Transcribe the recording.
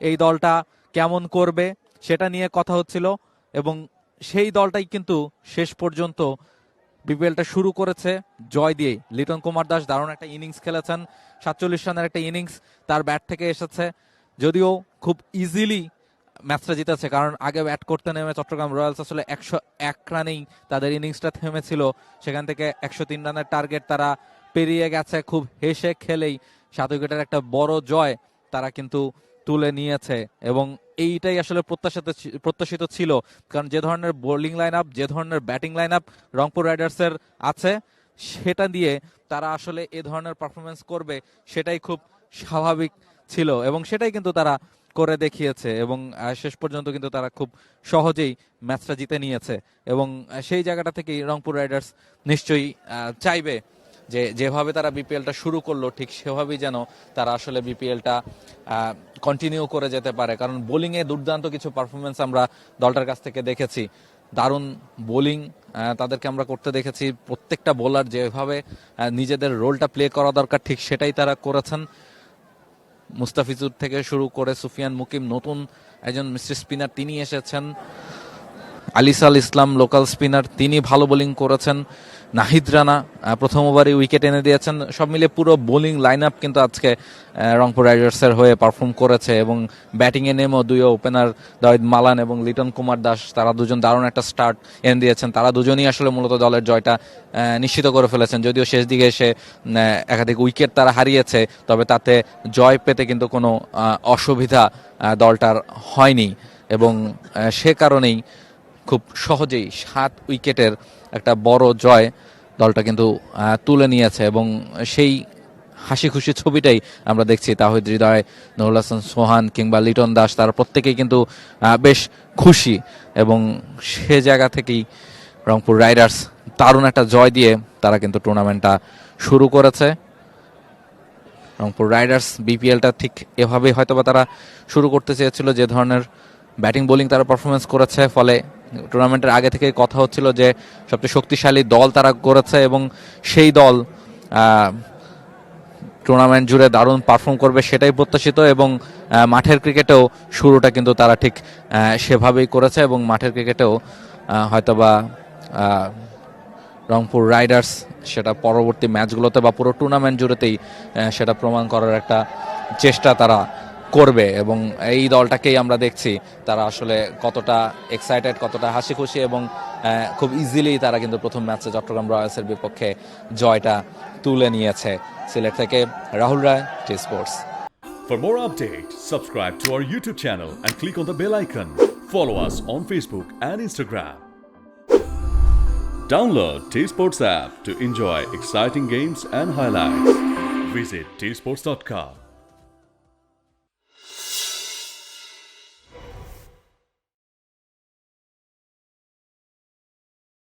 এই দলটা কেমন করবে সেটা নিয়ে কথা হচ্ছিল, এবং সেই দলটাই কিন্তু শেষ পর্যন্ত বিপিএলটা শুরু করেছে জয় দিয়ে। লিটন কুমার দাস দারুণ একটা ইনিংস খেলেছেন, 47 রানের একটা ইনিংস তার ব্যাট থেকে এসেছে, যদিও খুব ইজিলি ম্যাচটা জিতেছে, কারণ আগে ব্যাট করতে নেমে চট্টগ্রাম রয়্যালস আসলে 101 রানেই তাদের ইনিংসটা থেমেছিল, সেখান থেকে 103 রানের টার্গেট তারা পেরিয়ে গেছে খুব হেসে খেলেই। 7 উইকেটের একটা বড় জয় তারা কিন্তু তুলে নিয়েছে, এবং এইটাই আসলে প্রত্যাশিত ছিল, কারণ যে ধরনের বোলিং লাইন আপ, যে ধরনের ব্যাটিং লাইন আপ রংপুর রাইডার্সের আছে, সেটা দিয়ে তারা আসলে এ ধরনের পারফরমেন্স করবে সেটাই খুব স্বাভাবিক ছিল, এবং সেটাই কিন্তু তারা করে দেখিয়েছে, এবং শেষ পর্যন্ত কিন্তু তারা খুব সহজেই ম্যাচটা জিতে নিয়েছে। এবং সেই জায়গাটা থেকেই রংপুর রাইডার্স নিশ্চয়ই চাইবে যে যেভাবে তারা বিপিএলটা শুরু করলো ঠিক সেভাবেই যেন তারা আসলে বিপিএলটা কন্টিনিউ করে যেতে পারে, কারণ বোলিংয়ে দুর্দান্ত কিছু পারফরমেন্স আমরা দলটার কাছ থেকে দেখেছি। দারুণ বোলিং তাদেরকে আমরা করতে দেখেছি, প্রত্যেকটা বোলার যেভাবে নিজেদের রোলটা প্লে করা দরকার ঠিক সেটাই তারা করেছেন। মুস্তাফিজুর থেকে শুরু করে সুফিয়ান মুকিম নতুন একজন মিস্টার স্পিনার, তিনি এসেছেন। আলিসাল ইসলাম লোকাল স্পিনার, তিনি ভালো বোলিং করেছেন। নাহিদ রানা প্রথম ওভারে উইকেট এনে দিয়েছেন। সব মিলে পুরো বোলিং লাইন আপ কিন্তু আজকে রংপুর রাইডার্সের হয়ে পারফর্ম করেছে, এবং ব্যাটিংয়ে নেমেও দুই ওপেনার দাউদ মালান এবং লিটন কুমার দাস, তারা দুজন দারুণ একটা স্টার্ট এনে দিয়েছেন। তারা দুজনই আসলে মূলত দলের জয়টা নিশ্চিত করে ফেলেছেন, যদিও শেষ দিকে এসে একাধিক উইকেট তারা হারিয়েছে, তবে তাতে জয় পেতে কিন্তু কোনো অসুবিধা দলটার হয়নি, এবং সে কারণেই খুব সহজেই 7 উইকেটের একটা বড় জয় দলটা কিন্তু তুলে নিয়েছে, এবং সেই হাসি খুশি ছবিটাই আমরা দেখছি। তাহিদ হৃদয়, নুরুল হাসান সোহান কিংবা লিটন দাস, তারা প্রত্যেকেই কিন্তু বেশ খুশি, এবং সে জায়গা থেকেই রংপুর রাইডার্স দারুণ একটা জয় দিয়ে তারা কিন্তু টুর্নামেন্টটা শুরু করেছে। রংপুর রাইডার্স বিপিএলটা ঠিক এভাবেই হয়তোবা তারা শুরু করতে চেয়েছিল, যে ধরনের ব্যাটিং বোলিং তারা পারফরমেন্স করেছে, ফলে টুর্নামেন্টের আগে থেকে কথা হচ্ছিল যে সবচেয়ে শক্তিশালী দল তারা করেছে, এবং সেই দল টুর্নামেন্ট জুড়ে দারুণ পারফর্ম করবে সেটাই প্রত্যাশিত, এবং মাঠের ক্রিকেটেও শুরুটা কিন্তু তারা ঠিক সেভাবেই করেছে, এবং মাঠের ক্রিকেটেও হয়তোবা রংপুর রাইডার্স সেটা পরবর্তী ম্যাচগুলোতে বা পুরো টুর্নামেন্ট জুড়েতেই সেটা প্রমাণ করার একটা চেষ্টা তারা করবে, এবং এই দলটাকেই আমরা দেখছি তারা আসলে কতটা এক্সাইটেড, কতটা হাসি খুশি, এবং খুব ইজিলি তারা কিন্তু প্রথম ম্যাচে চট্টগ্রাম রয়্যালসের বিপক্ষে জয়টা তুলে নিয়েছে। সিলেট থেকে রাহুল রায়, T Sports. For more updates, subscribe to our YouTube channel and click on the bell icon. Follow us on Facebook and Instagram. Download T Sports app to enjoy exciting games and highlights. Visit tsports.com.